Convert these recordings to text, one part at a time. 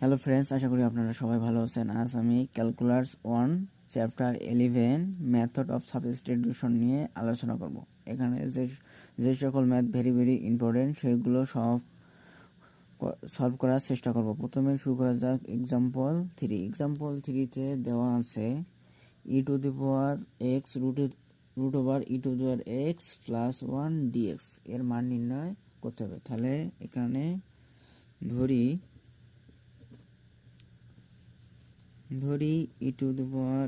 Hello friends, আশা করি আপনারা সবাই ভালো আছেন। আজ আমি calculus 1 chapter 11 method of substitution নিয়ে আলোচনা করব। এখানে যে সকল ম্যাথ ভেরি ইম্পর্টেন্ট সেগুলো সলভ করার চেষ্টা করব। প্রথমে শুরু করা যাক এক্সাম্পল 3। এক্সাম্পল 3তে দেওয়া আছে e to the power x root over e to the power x plus 1 dx এর মান নির্ণয় করতে হবে। তাহলে এখানে ধরি e to the power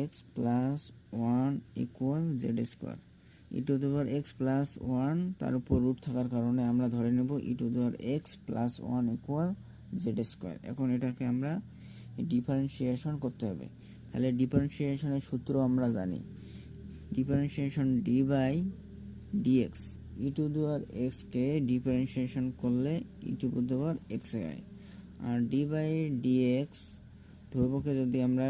x plus 1 equal z square. E to the power x plus 1 তার উপর রুট থাকার কারণে আমরা ধরে নেব e to the power x plus 1 equal z square. এখন এটাকে আমরা ডিফারেন্সিয়েশন করতে হবে। তাহলে ডিফারেন্সিয়েশনের সূত্র আমরা জানি, differentiation d by dx. E to the power x কে ডিফারেন্সিয়েশন করলে e to the power x হয়, আর ডি বাই ডিএক্স ধ্রুবকে যদি আমরা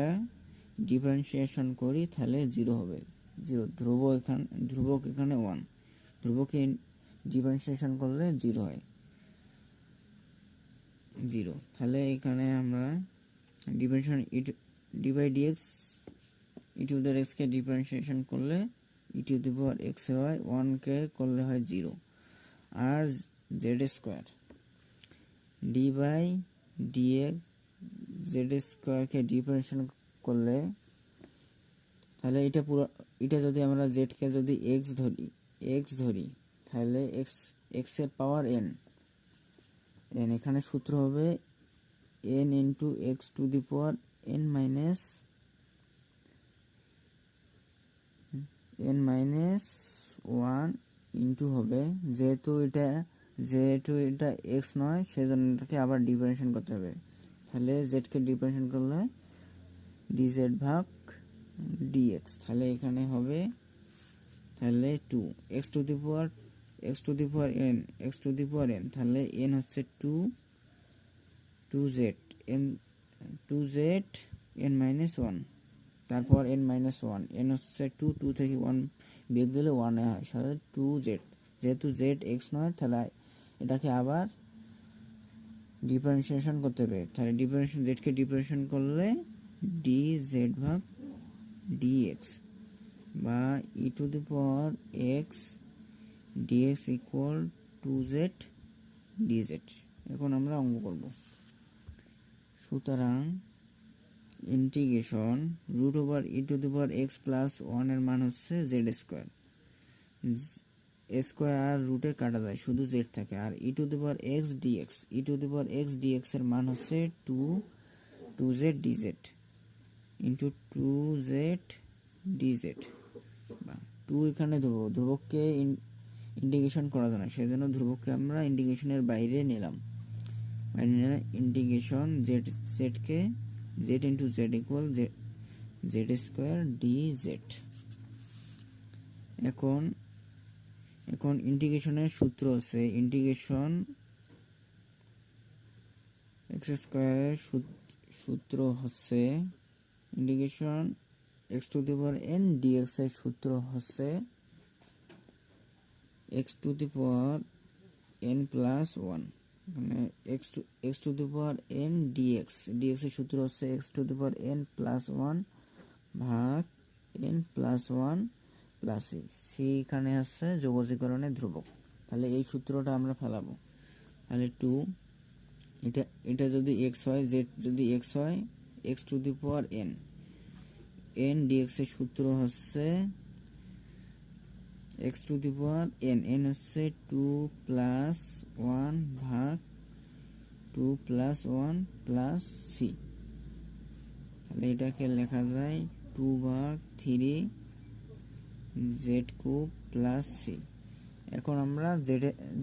ডিফারেন্সিয়েশন করি তাহলে 0 হবে। 0 ধ্রুবক এখানে 1, ধ্রুবকে ডিফারেন্সিয়েশন করলে 0 হয় 0। তাহলে এখানে আমরা differentiation d by dx e to the x কে ডিফারেন্সিয়েশন করলে e to the power x হয়, 1 কে করলে হয় 0। আর z square d by d x z স্কোয়ারকে ডিফারেন্সিয়েশন করলে, তাহলে এটা যদি আমরা জেডকে যদি এক্স ধরি তাহলে এক্স এর পাওয়ার এন, এখানে সূত্র হবে N into x to the power N minus 1 into হবে, যেহেতু এটা এক্স নয় সেজন্য এটাকে আবার ডিফারেন্সিয়েশন করতে হবে। তাহলে জেডকে ডিফারেন্সিয়েশন করলে ডিজেড ভাগ ডিএক্স। তাহলে এখানে হবে তাহলে 2 x to the power N, তাহলে এন হচ্ছে 2z এন মাইনাস 1, তারপর এন মাইনাস 1, এন হচ্ছে 2 থেকে 1 বিয়োগ দিলে 1 হয়, সাথে 2z। যেহেতু জেড এক্স নয় তাহলে এটাকে আবার ডিফারেন্সিয়েশন করতে হবে। তাহলে জেডকে ডিফারেন্সিয়েশন করলে ডি জেড ভাগ ডিএক্স বা e to the power x d x equal 2z d z. এখন আমরা অঙ্ক করব। সুতরাং integration root over e to the power x plus 1 এর মান হচ্ছে জেড স্কোয়ার। স্কোয়ার আর রুটে কাটা যায়, শুধু জেড থাকে। আর e to the power x d x এর মান হচ্ছে 2z DZ into 2z DZ বা 2 এখানে ধ্রুবককে ইন্টিগ্রেশন করা যায় না, সেজন্য ধ্রুবককে আমরা ইন্টিগ্রেশনের বাইরে নিলাম। ইন্টিগ্রেশন জেডকে z into z equal z square d z. এখন ইন্টিগ্রেশনের সূত্র হচ্ছে ইন্টিগ্রেশন এক্স স্কোয়ারের সূত্র হচ্ছে integration x to the power n dx এর সূত্র হচ্ছে x to the power n plus 1। মানে x to the power n dx এর সূত্র হচ্ছে x to the power n plus 1 ভাগ এন প্লাস 1 প্লাস সি এখানে হচ্ছে যোগজীকরণের ধ্রুবক। তাহলে এই সূত্রটা আমরা ফেলাবো। তাহলে 2 এটা যদি এক্স হয়, জেড যদি এক্স হয়, x to the power n dx এর সূত্র হচ্ছে x to the power n হচ্ছে 2 প্লাস 1 ভাগ 2 প্লাস 1 প্লাস সি। তাহলে এটাকে লেখা যায় 2 ভাগ 3 জেড কিউব প্লাস সি। এখন আমরা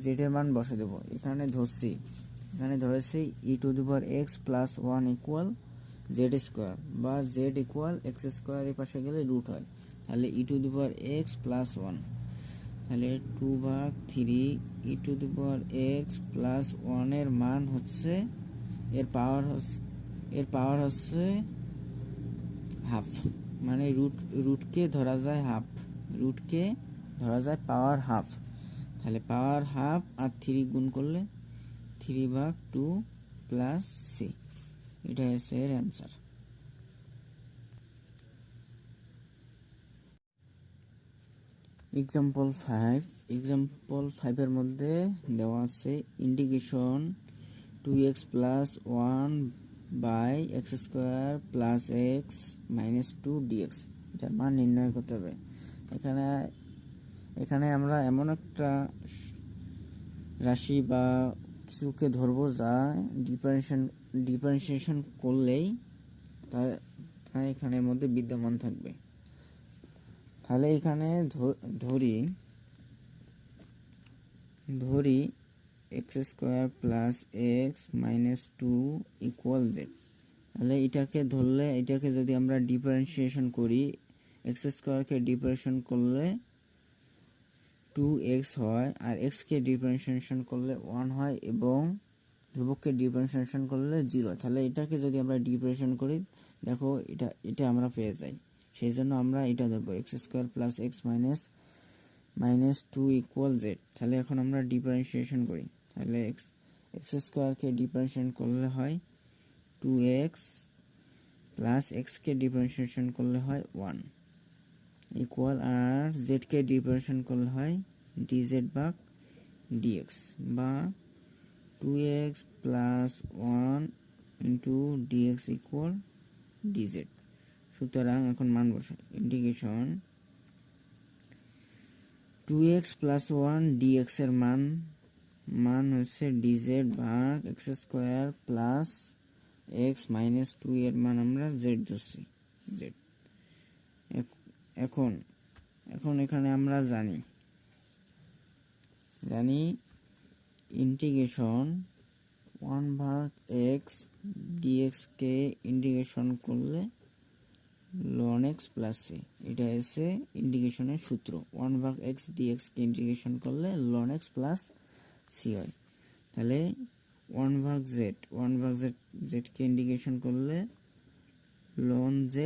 জেড এর মান বসে দেব। এখানে ধরেছি e to the power x plus 1 equal z square বা জেড ইকুয়াল এক্স স্কোয়ার, এর পাশে গেলে রুট হয়। তাহলে e to the power x plus 1, তাহলে 2 ভাগ 3 e to the power x plus 1 এর মান হচ্ছে এর পাওয়ার হচ্ছে হাফ। মানে রুটকে ধরা যায় পাওয়ার হাফ। তাহলে পাওয়ার হাফ আর 3 গুণ করলে 3 ভাগ 2 প্লাস সি। এটা হচ্ছে এর অ্যান্সার। এক্সাম্পল 5 এর মধ্যে দেওয়া আছে integration 2x plus 1 by x square plus x minus 2 dx, এটার মান নির্ণয় করতে হবে। এখানে আমরা এমন একটা রাশি বা কিছুকে ধরবো যা ডিফারেন্সিয়েশন করলেই তা এখানের মধ্যে বিদ্যমান থাকবে। তাহলে এখানে ধরি x square plus x minus 2 equal Z. তাহলে এটাকে ধরলে, এটাকে যদি আমরা ডিফারেন্সিয়েশন করি, এক্স স্কোয়ারকে ডিফারেন্সিয়েশন করলে 2x হয়, আর এক্সকে ডিফারেন্সিয়েশন করলে 1 হয়, এবং ধ্রুবককে ডিফারেন্সিয়েশন করলে 0। তাহলে এটাকে যদি আমরা ডিফারেন্সিয়েশন করি, দেখো এটা আমরা পেয়ে যাই। সেই জন্য আমরা এটা ধরবো x square plus x minus 2 equal Z. তাহলে এখন আমরা ডিফারেন্সিয়েশন করি। তাহলে এক্স স্কোয়ারকে ডিফারেন্সিয়েশন করলে হয় 2x প্লাস এক্সকে ডিফারেন্সিয়েশন করলে হয় 1 ইকুয়াল, আর জেডকে ডিফারেন্সিয়েশন করলে হয় ডিজেড ভাগ ডিএক্স, বা 2x plus 1 into dx equal dz. সুতরাং এখন মান বসাই, ইন্টিগ্রেশন 2x প্লাস 1 ডিএক্স এর মান হচ্ছে ডিজেড ভাগ x square plus x minus 2 এর মান আমরা জেড ধরছি, জেড। এখন এখানে আমরা জানি ইন্টিগ্রেশন 1 ভাগ এক্স ডিএক্স কে ইন্টিগ্রেশন করলে ln x প্লাস সি, এটা হচ্ছে ইন্টিগ্রেশনের সূত্র। 1 ভাগ এক্স ডিএক্স কে ইন্টিগ্রেশন করলে ln x প্লাস সি হয়। তাহলে 1 ভাগ জেড কে ইন্টিগ্রেশন করলে ln z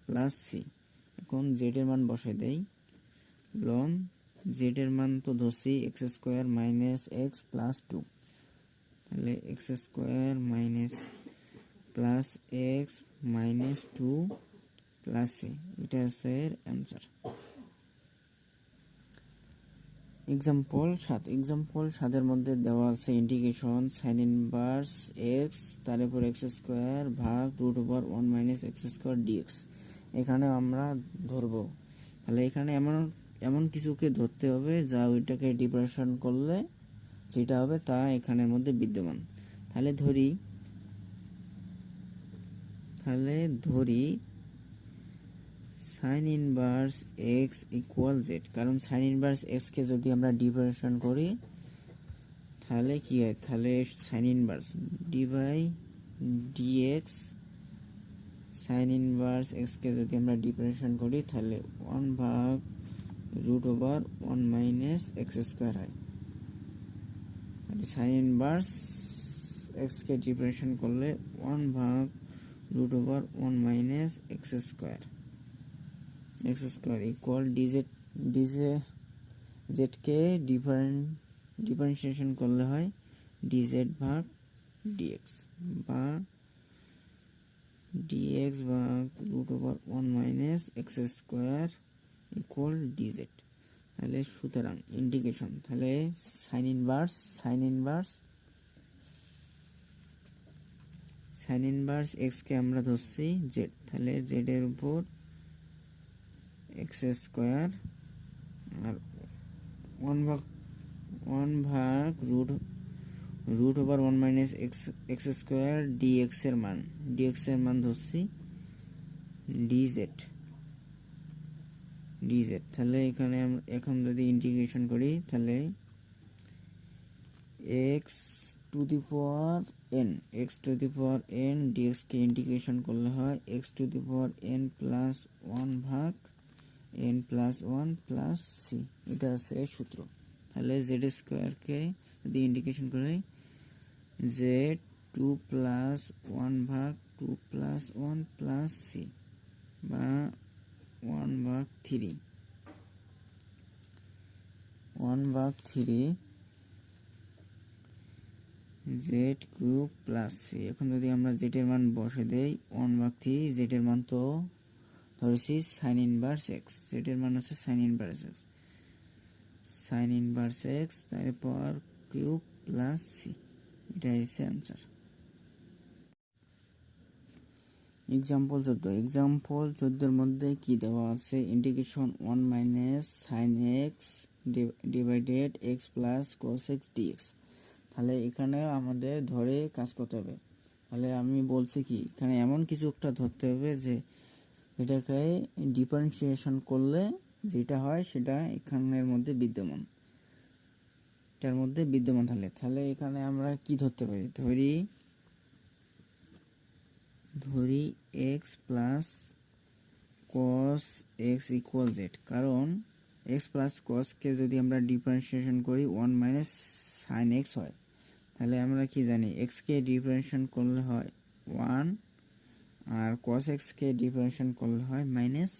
প্লাস সি। এখন জেড এর মান বসাই দেই, ln জেড এর মান তো ধরছি x square minus x plus 2, তাহলে x square minus plus x minus 2 plus c, এটা হচ্ছে এর অ্যান্সার। এক্সাম্পল 7 এর মধ্যে দেওয়া আছে ইন্টিগ্রেশন সাইন ইনভার্স এক্স তার উপর এক্স স্কোয়ার ভাগ root over 1 minus x square dx. এখানে আমরা ধরবো, তাহলে এখানে এমন কিছুকে ধরতে হবে যা ওইটাকে ডিফারেন্সিয়েশন করলে যেটা হবে তা এখানের মধ্যে বিদ্যমান। তাহলে ধরি sine inverse x equal z, কারণ সাইন ইনভার্স এক্স কে যদি আমরা ডিফারেন্সিয়েশন করি তাহলে কি হয়, তাহলে sine inverse d by d x, sine inverse x কে যদি আমরা ডিফারেন্সিয়েশন করি তাহলে 1 ভাগ root over 1 minus x square হয়। সাইন ইনভার্স এক্স কে ডিফারেন্সিয়েশন করলে 1 ভাগ root over 1 minus x square equal z কে ডিফারেন্সিয়েশন করলে হয় ডিজেড ভাগ ডিএক্স, বা ডিএক্স ভাগ root over 1 minus x square equal dz. তাহলে সুতরাং ইন্টিগ্রেশন, তাহলে সাইন ইনভার্স এক্স কে আমরা ধরছি জেড, তাহলে জেড এর উপর এক্স স্কোয়ার আর 1 ভাগ root over 1 minus x square dx এর মান ধরছি ডিজেড। তাহলে এখানে এখন যদি ইন্টিগ্রেশন করি তাহলে x to the power n dx কে ইন্টিগ্রেশন করলে হয় x to the power n plus 1 ভাগ এন প্লাস 1 প্লাস সি, এটা আছে সূত্র। তাহলে জেড স্কোয়ারকে যদি ইন্টিগ্রেশন করে জেড 2 প্লাস 1 ভাগ 2 প্লাস 1 প্লাস সি, বা 1 ভাগ 3 জেড কিউব প্লাস সি। এখন যদি আমরা জেডের মান বসে দেই 1/3, জেডের মান তো ধরেছি সাইন ইনভার্স এক্স, জেডের মান হচ্ছে sign inverse x, sign inverse x তারপর কিউব প্লাস সি, এটাই হচ্ছে অ্যান্সার। এক্সাম্পল 14, এক্সাম্পল 14 মধ্যে কি দেওয়া আছে? Integration 1 minus sine x divided x plus cos x dx. তাহলে এখানে আমাদের ধরে কাজ করতে হবে। তাহলে আমি বলছি কি, এখানে এমন কিছু একটা ধরতে হবে যে যেটাকে ডিফারেন্সিয়েশন করলে যেটা হয় সেটা এখানের মধ্যে বিদ্যমান, এটার মধ্যে বিদ্যমান। তাহলে এখানে আমরা কি ধরতে পারি? ধরি x plus cos x equal z, কারণ এক্স প্লাস কসকে যদি আমরা ডিফারেন্সিয়েশন করি 1 মাইনাস সাইন এক্স হয়। তাহলে আমরা কি জানি, এক্সকে ডিফারেন্সিয়েশন করলে হয় 1, আর কস এক্সকে ডিফারেন্সিয়েশন করলে হয় মাইনাস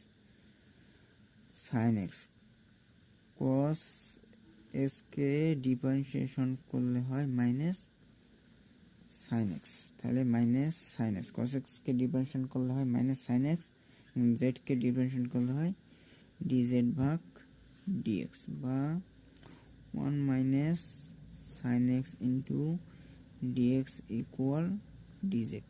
সাইন এক্স। কস এক্সকে ডিফারেন্সিয়েশন করলে হয় মাইনাস সাইন এক্স, তাহলে মাইনাস সাইন এক্স। কস এক্সকে ডিফারেন্সিয়েশন করলে হয় মাইনাস সাইন এক্স, জেডকে ডিফারেন্সিয়েশন করলে হয় ডিজেড ভাগ ডিএক্স, বা 1 minus sine x into dx equal dz.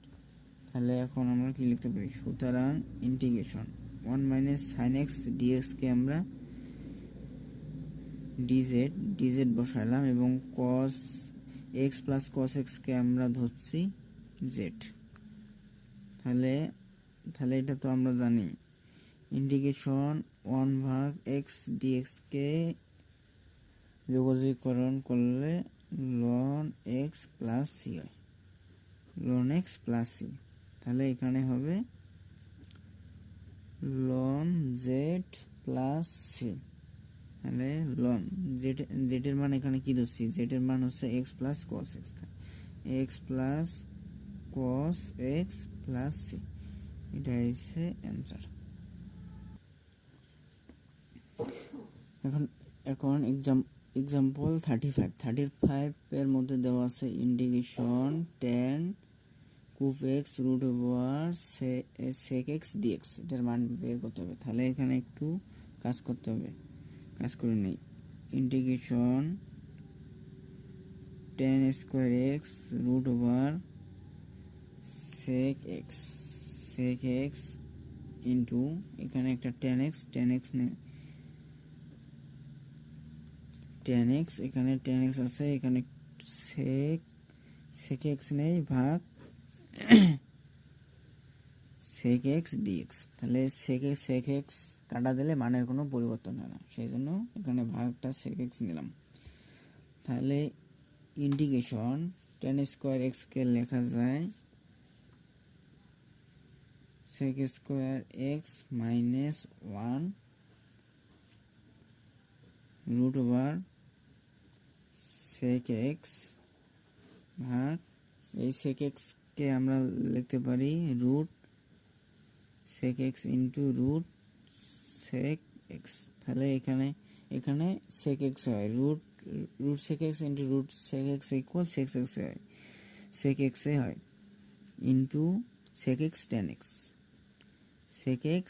তাহলে এখন আমরা কি লিখতে পারি? সুতরাং ইন্টিগ্রেশন 1 মাইনাস সাইন এক্স ডিএক্সকে আমরা ডিজেড বসালাম, এবং কস এক্স প্লাস কস এক্সকে আমরা ধরছি জেড। তাহলে এটা তো আমরা জানি, ইন্টিগ্রেশন 1 ভাগ এক্স ডিএক্সকে যোগজীকরণ করলে লন এক্স প্লাস সি হয়, লন এক্স প্লাস সি। তাহলে এখানে হবে লন জেড প্লাস সি। তাহলে লন জেডের মান এখানে কি ধরছি? জেডের মান হচ্ছে x plus cos x, x plus cos x plus c, এটা হচ্ছে অ্যান্সার। এখন এক্সাম্পল 35 এর মধ্যে দেওয়া আছে integration tan cube x root over sec x dx, এটার মান বের করতে হবে। তাহলে এখানে একটু কাজ করতে হবে, কাজ করে নিই। Integration tan square x root over sec x into এখানে একটা tan x এখানে tan x আছে, এখানে sec x নেই, ভাগ sec x dx। তাহলে sec x কাটা দিলে মানের কোনো পরিবর্তন হয় না, সেই জন্য এখানে ভাগটা sec x নিলাম। তাহলে ইন্টিগ্রেশন tan স্কোয়ার x কে লেখা যায় sec square x minus 1 root over sec x ভাগ এই sec x কে আমরা লিখতে পারি রুট sec x into root sec x। তাহলে এখানে sec x হয় রুট sec x into root sec x equal sec x হয়, sec x হয় into sec x tan x, sec x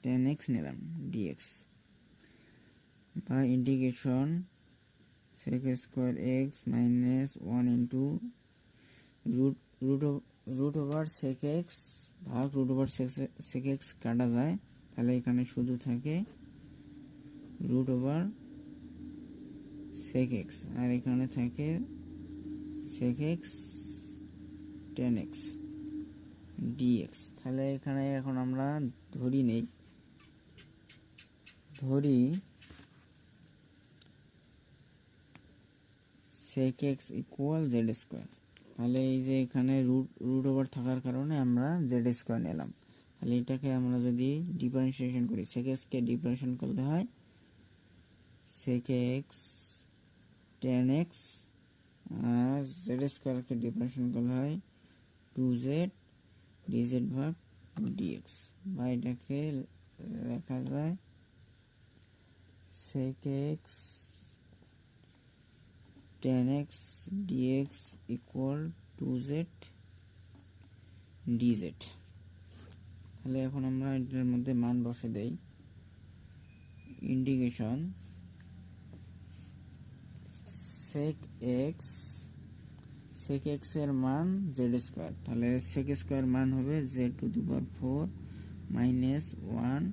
tan x নিলাম dx, বা integration sec square x minus 1 into root over sec x ভাগ root over sec x কাটা যায়, তাহলে এখানে শুধু থাকে রুট ওভার sec x, আর এখানে থাকে sec x tan x dx। তাহলে এখানে এখন আমরা ধরি sec x equal z square. তাহলে এই যে এখানে রুট ওভার থাকার কারণে আমরা জেড স্কোয়ার নিলাম। তাহলে এটাকে আমরা যদি ডিফারেন্সিয়েশন করি, sec x কে ডিফারেন্সিয়েশন করতে হয় sec x tan x, আর জেড স্কোয়ারকে ডিফারেন্সিয়েশন করতে হয় 2z dz ভাগ dx, বা এটাকে লেখা যায় sec x tan x dx equal 2z dz। তাহলে এখন আমরা এটার মধ্যে মান বসে দেই। ইন্টিগ্রেশন sec x এর মান z স্কয়ার, তাহলে sec স্কয়ার মান হবে z to the power 4 minus 1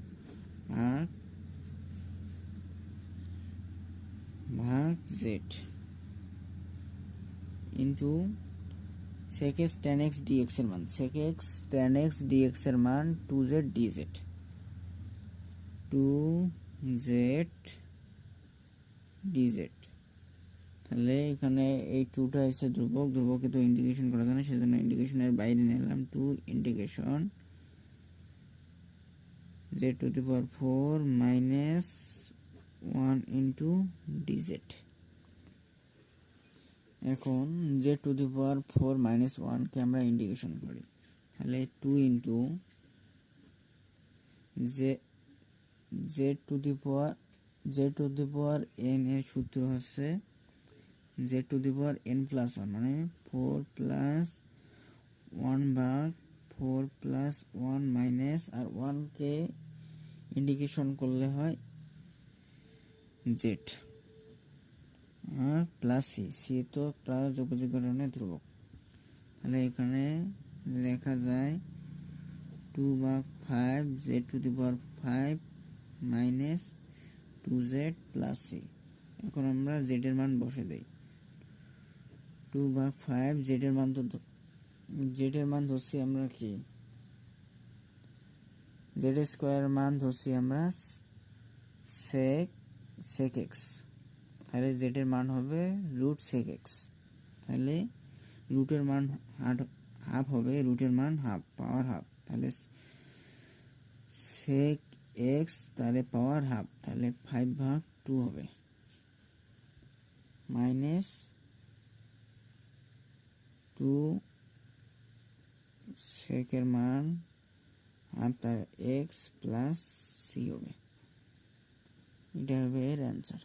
ভাগ z into sec x tan x dx এর মান, sec x tan x dx এর মান 2z dz, 2z dz। তাহলে এখানে এই 2টা হচ্ছে ধ্রুবক, ধ্রুবকে তো ইন্টিগ্রেশন করা যায় না, সেজন্য ইন্টিগ্রেশনের বাইরে নিলাম। 2 integration z to the power 4 minus 1 into dz। এখন z to the power 4 minus 1 কে আমরা ইন্টিগ্রেশন করি, তাহলে 2 into z to the power n এর সূত্র হচ্ছে z to the power n plus 1, মানে 4 প্লাস 1 ভাগ 4 প্লাস 1 মাইনাস আর 1 কে ইন্টিগ্রেশন করলে হয় z আর প্লাস সি তো প্লাস যোগযোগ কারণে ধ্রুবক। তাহলে এখানে লেখা যায় 2 ভাগ 5 z to the power 5 minus 2z plus সি। এখন আমরা z এর মান বসে দেই। 2 ভাগ 5 z এর মান ধরছি আমরা কি, z স্কয়ার মান ধরছি আমরা sec x, তাহলে z এর মান হবে রুট sec x। তাহলে রুটের মান হাফ হবে, রুটের মান হাফ, পাওয়ার হাফ, তাহলে sec x তাহলে পাওয়ার হাফ, তাহলে 5 ভাগ 2 হবে মাইনাস 2 sec এর মান হাফ, তার x প্লাস সি হবে। এটা হবে এর অ্যান্সার।